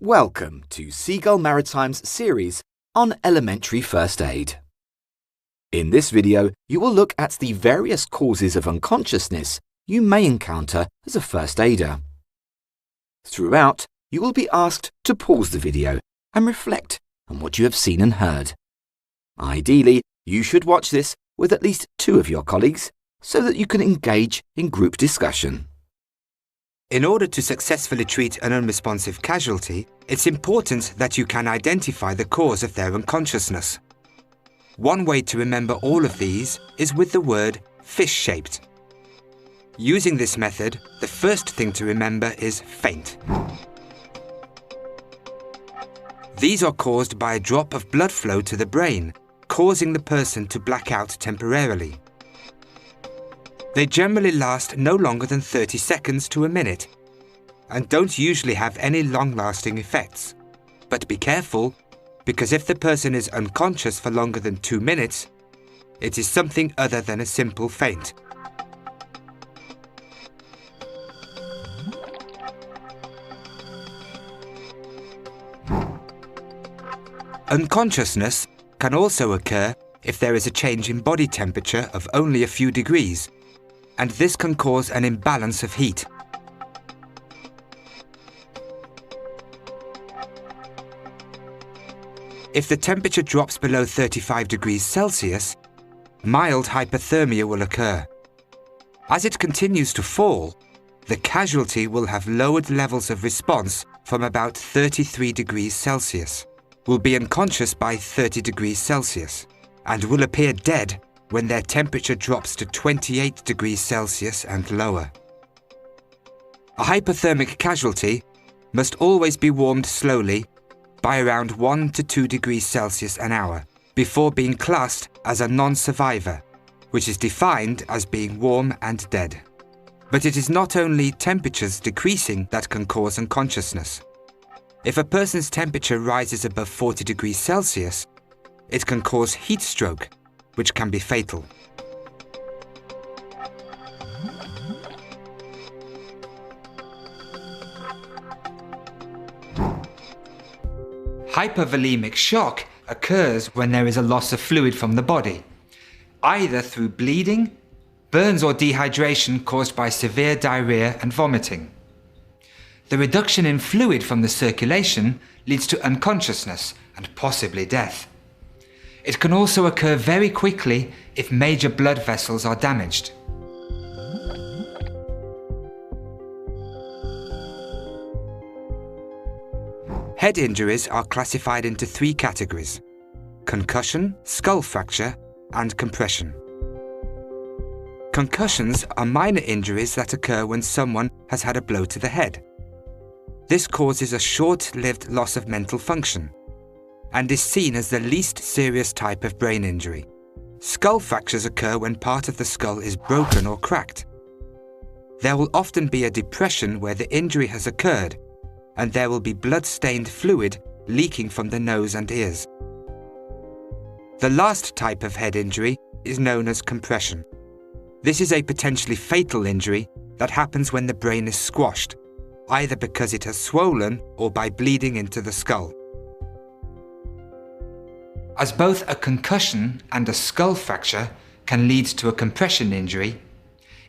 Welcome to Seagull Maritime's series on elementary first aid. In this video, you will look at the various causes of unconsciousness you may encounter as a first aider. Throughout, you will be asked to pause the video and reflect on what you have seen and heard. Ideally, you should watch this with at least 2 of your colleagues so that you can engage in group discussion. In order to successfully treat an unresponsive casualty, it's important that you can identify the cause of their unconsciousness. One way to remember all of these is with the word fish-shaped. Using this method, the first thing to remember is faint. These are caused by a drop of blood flow to the brain, causing the person to black out temporarily. They generally last no longer than 30 seconds to a minute and don't usually have any long-lasting effects. But be careful, because if the person is unconscious for longer than 2 minutes, it is something other than a simple faint. Unconsciousness can also occur if there is a change in body temperature of only a few degrees, and this can cause an imbalance of heat. If the temperature drops below 35 degrees Celsius, mild hypothermia will occur. As it continues to fall, the casualty will have lowered levels of response from about 33 degrees Celsius, will be unconscious by 30 degrees Celsius, and will appear dead when their temperature drops to 28 degrees Celsius and lower. A hypothermic casualty must always be warmed slowly by around 1 to 2 degrees Celsius an hour before being classed as a non-survivor, which is defined as being warm and dead. But it is not only temperatures decreasing that can cause unconsciousness. If a person's temperature rises above 40 degrees Celsius, it can cause heat stroke, which can be fatal. Hypervolemic shock occurs when there is a loss of fluid from the body, either through bleeding, burns or dehydration caused by severe diarrhea and vomiting. The reduction in fluid from the circulation leads to unconsciousness and possibly death. It can also occur very quickly if major blood vessels are damaged. Head injuries are classified into 3 categories: concussion, skull fracture, and compression. Concussions are minor injuries that occur when someone has had a blow to the head. This causes a short-lived loss of mental function and is seen as the least serious type of brain injury. Skull fractures occur when part of the skull is broken or cracked. There will often be a depression where the injury has occurred, and there will be blood-stained fluid leaking from the nose and ears. The last type of head injury is known as compression. This is a potentially fatal injury that happens when the brain is squashed, either because it has swollen or by bleeding into the skull. As both a concussion and a skull fracture can lead to a compression injury,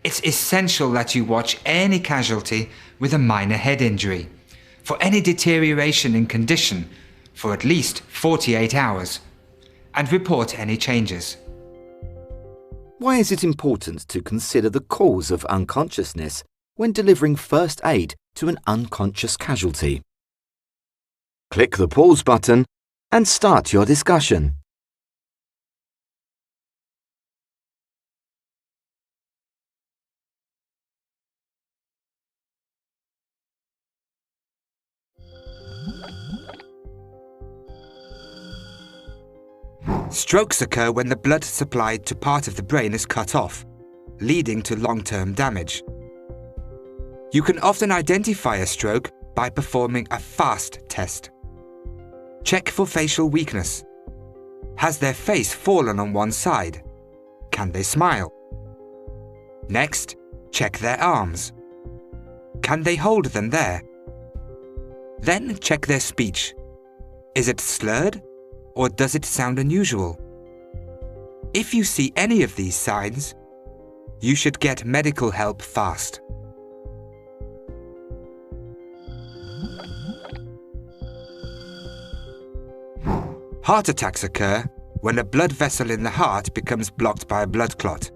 it's essential that you watch any casualty with a minor head injury for any deterioration in condition for at least 48 hours and report any changes. Why is it important to consider the cause of unconsciousness when delivering first aid to an unconscious casualty? Click the pause button and start your discussion. Strokes occur when the blood supplied to part of the brain is cut off, leading to long-term damage. You can often identify a stroke by performing a FAST test. Check for facial weakness. Has their face fallen on one side? Can they smile? Next, check their arms. Can they hold them there? Then check their speech. Is it slurred, or does it sound unusual? If you see any of these signs, you should get medical help fast. Heart attacks occur when a blood vessel in the heart becomes blocked by a blood clot,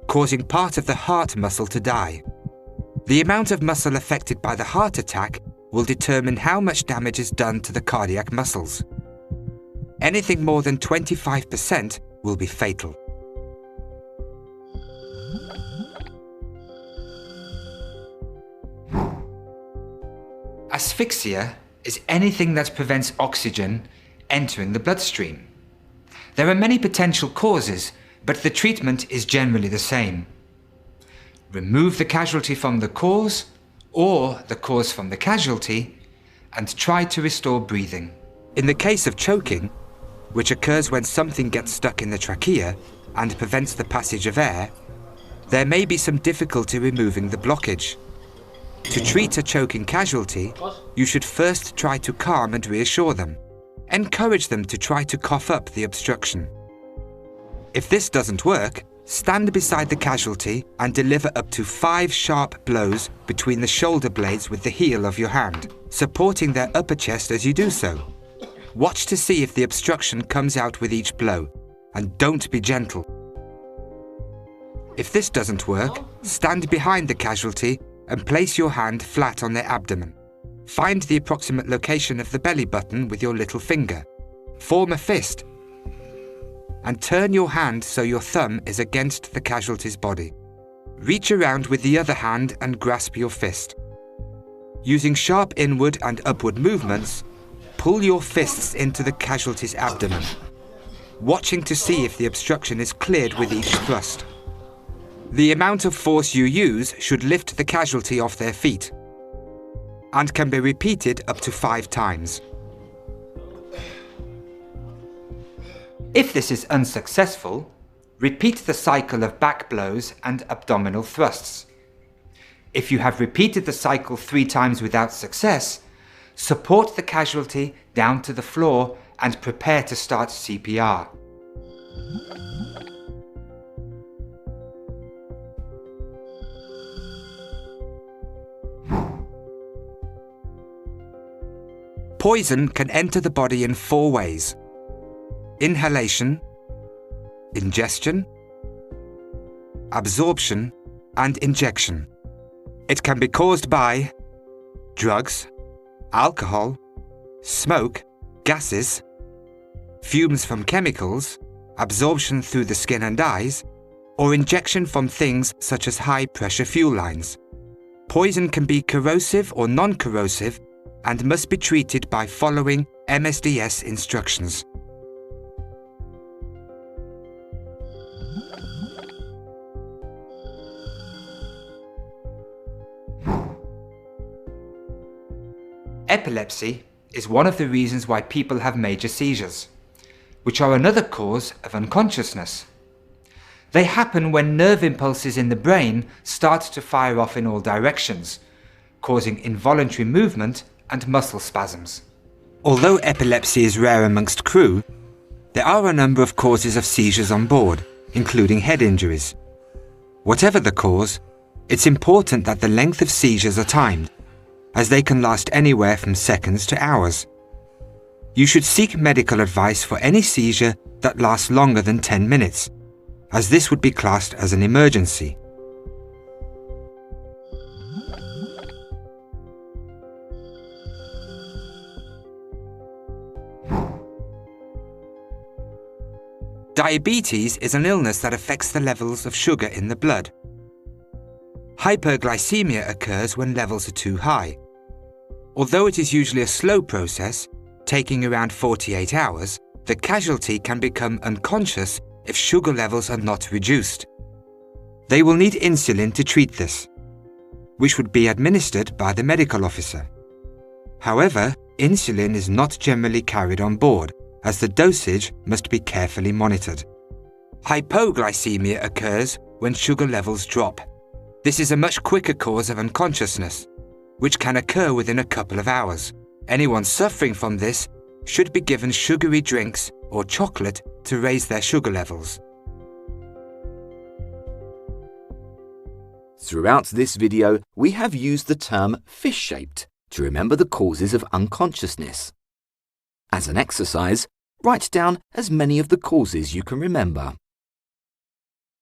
causing part of the heart muscle to die. The amount of muscle affected by the heart attack will determine how much damage is done to the cardiac muscles. Anything more than 25% will be fatal. Asphyxia is anything that prevents oxygen entering the bloodstream. There are many potential causes, but the treatment is generally the same. Remove the casualty from the cause, or the cause from the casualty, and try to restore breathing. In the case of choking, which occurs when something gets stuck in the trachea and prevents the passage of air, there may be some difficulty removing the blockage. To treat a choking casualty, you should first try to calm and reassure them. Encourage them to try to cough up the obstruction. If this doesn't work, stand beside the casualty and deliver up to 5 sharp blows between the shoulder blades with the heel of your hand, supporting their upper chest as you do so. Watch to see if the obstruction comes out with each blow, and don't be gentle. If this doesn't work, stand behind the casualty and place your hand flat on their abdomen. Find the approximate location of the belly button with your little finger. Form a fist, and turn your hand so your thumb is against the casualty's body. Reach around with the other hand and grasp your fist. Using sharp inward and upward movements, pull your fists into the casualty's abdomen, watching to see if the obstruction is cleared with each thrust. The amount of force you use should lift the casualty off their feet, and can be repeated up to 5 times. If this is unsuccessful, repeat the cycle of back blows and abdominal thrusts. If you have repeated the cycle 3 times without success, support the casualty down to the floor and prepare to start CPR. Poison can enter the body in 4 ways: inhalation, ingestion, absorption, and injection. It can be caused by drugs, alcohol, smoke, gases, fumes from chemicals, absorption through the skin and eyes, or injection from things such as high-pressure fuel lines. Poison can be corrosive or non-corrosive and must be treated by following MSDS instructions. Epilepsy is one of the reasons why people have major seizures, which are another cause of unconsciousness. They happen when nerve impulses in the brain start to fire off in all directions, causing involuntary movement and muscle spasms. Although epilepsy is rare amongst crew, there are a number of causes of seizures on board, including head injuries. Whatever the cause, it's important that the length of seizures are timed, as they can last anywhere from seconds to hours. You should seek medical advice for any seizure that lasts longer than 10 minutes, as this would be classed as an emergency. Diabetes is an illness that affects the levels of sugar in the blood. Hyperglycemia occurs when levels are too high. Although it is usually a slow process, taking around 48 hours, the casualty can become unconscious if sugar levels are not reduced. They will need insulin to treat this, which would be administered by the medical officer. However, insulin is not generally carried on board, as the dosage must be carefully monitored. Hypoglycemia occurs when sugar levels drop. This is a much quicker cause of unconsciousness, which can occur within a couple of hours. Anyone suffering from this should be given sugary drinks or chocolate to raise their sugar levels. Throughout this video, we have used the term fish-shaped to remember the causes of unconsciousness. As an exercise, write down as many of the causes you can remember.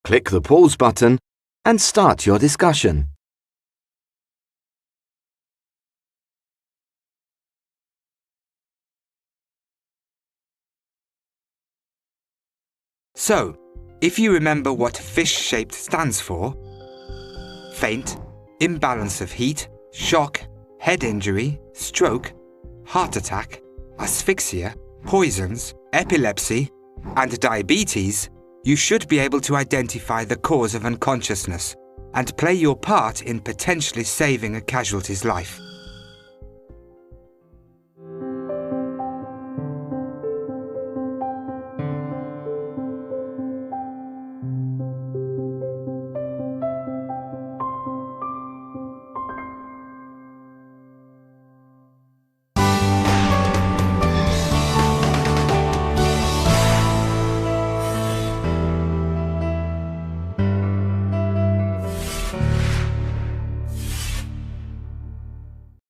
Click the pause button and start your discussion. So, if you remember what fish-shaped stands for: faint, imbalance of heat, shock, head injury, stroke, heart attack, asphyxia, poisons, epilepsy, and diabetes, you should be able to identify the cause of unconsciousness and play your part in potentially saving a casualty's life.